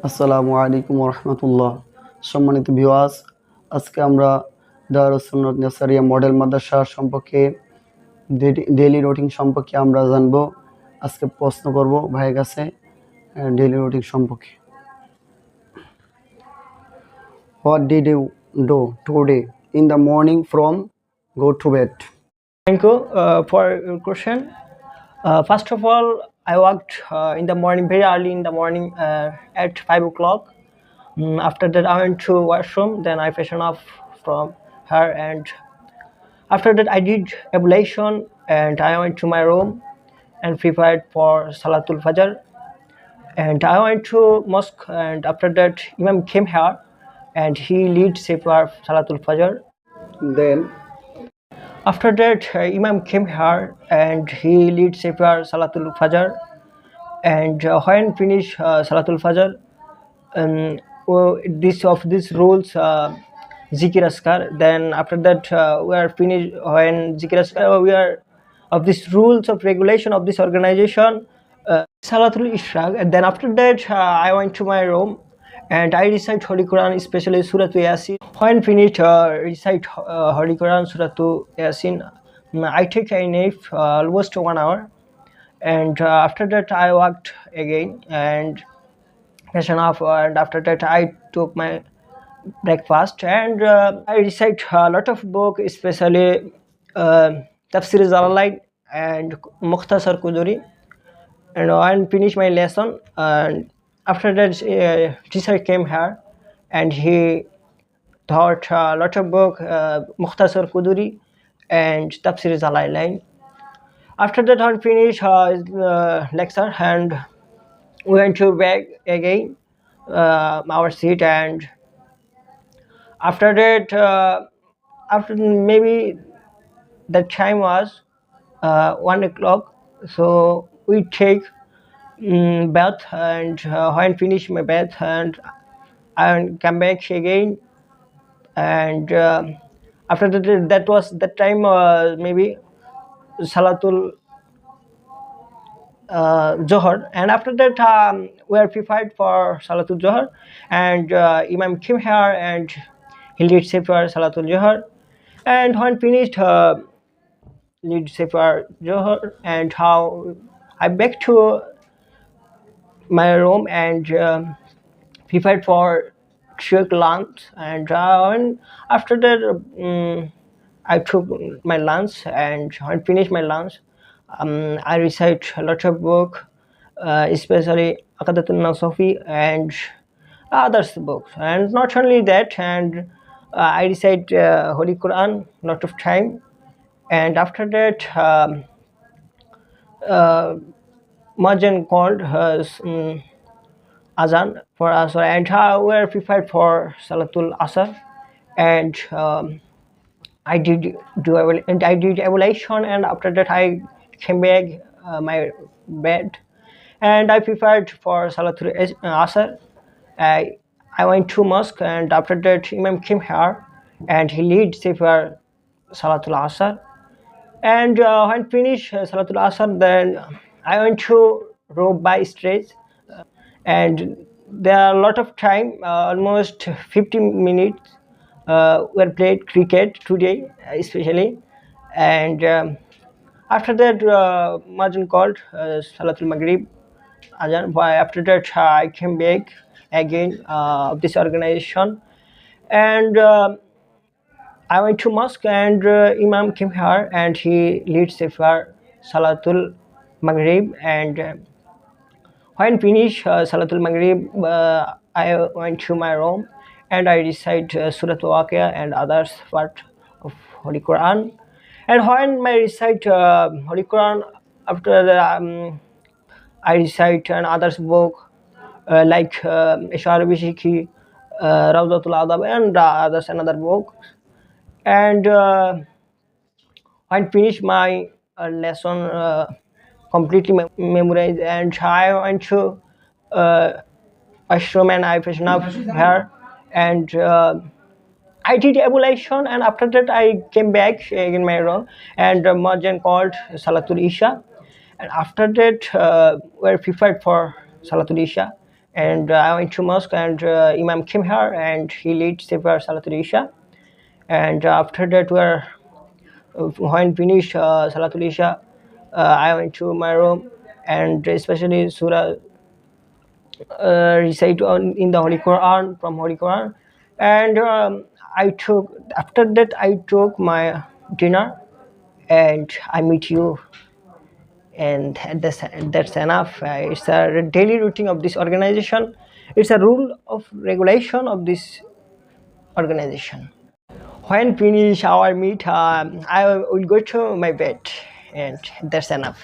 আসসালামু আলাইকুম রহমতুল্লাহ। সম্মানিত ভিউয়ার্স, আজকে আমরা দারুস সুন্নাত নেসারিয়া মডেল মাদ্রাসার সম্পর্কে ডেইলি রুটিন সম্পর্কে আমরা জানবো। আজকে প্রশ্ন করব ভাইয়ের কাছে ডেইলি রুটিন সম্পর্কে। What did you do today in the morning from go to bed? Thank you for your question. First of all, I worked in the morning, very early in the morning at 5 o'clock. After that, I went to washroom. Then I freshened up from her, and after that, I did ablution, and I went to my room and prepared for Salatul Fajr. And I went to mosque, and after that, Imam came here, and he lead Sefer Salatul Fajr. Then After that, Imam came here and he lead Sefer Salatul Fajr. And when finish Salatul Fajr, these rules, Zikir Askar. Then after that, we are finished when Zikir Askar. We are of these rules of regulation of this organization, Salatul Ishraq. And then after that, I went to my room and I recite Holy Quran, especially Surah Yasin. When finished recite Holy Quran, Surah Yasin, I take a nap almost 1 hour, and after that I walked again and freshen up, and after that I took my breakfast, and I recite a lot of book, especially Tafsir Jalalain and Mukhtasar Kuduri. And I finished my lesson, and after that teacher came here and he taught a lot of book, Mukhtasar Kuduri and Tafsir Jalalain. After that, I finished his lecture, and we went to back again our seat. And after that, after maybe the time was 1 o'clock, so we take bath, and when finish my bath, and I come back again, and after that was that time, maybe Salatul Johar. And after that, we are prepared for Salatul Johar, and Imam came here and he lead Sefer Salatul Johar. And when finished lead Sefer Johar, and how I back to my room and prepared for quick lunch. And after that, I took my lunch, and when finished my lunch, I recite a lot of book, especially Aqadatul Nasafi and others books. And not only that, and I recite Holy Quran lot of time. And after that, Majan called her Azan for us, and we are prepared for Salatul Asr. And I did evaluation, and after that I came back my bed, and I prepared for Salatul Asr. I went to mosque, and after that Imam came here and he lead Sefer Salatul Asr. And when finished Salatul Asr, then I went to rope by stage, and there are a lot of time, almost 50 minutes. We played cricket today, especially, and after that, Majan called Salatul Maghrib Azan. After that, I came back again of this organization, and I went to mosque, and Imam came here and he leads Sefer Salatul Maghrib. And when finished Salatul Maghrib, I went to my room and I recite Surah Waqia and others part of Holy Quran. And when I recite Holy Quran, after I recite an others book like Ishar Bishiki, Rawdatul Adab, and others another book. And I finished my lesson completely memorized, and I went to washroom and I freshened up here, and I did ablution, and after that I came back in my room, and Majan called Salatul Isha, and after that we were prepared for Salatul Isha, and I went to mosque, and Imam came here and he led several Salatul Isha. And after that, when finished Salatul Isha, I went to my room, and especially Surah recite in the Holy Quran, from Holy Quran. And I took after that I took my dinner, and I meet you, and that's enough. It's a daily routine of this organization. It's a rule of regulation of this organization. When finish our meet, I will go to my bed, and that's enough.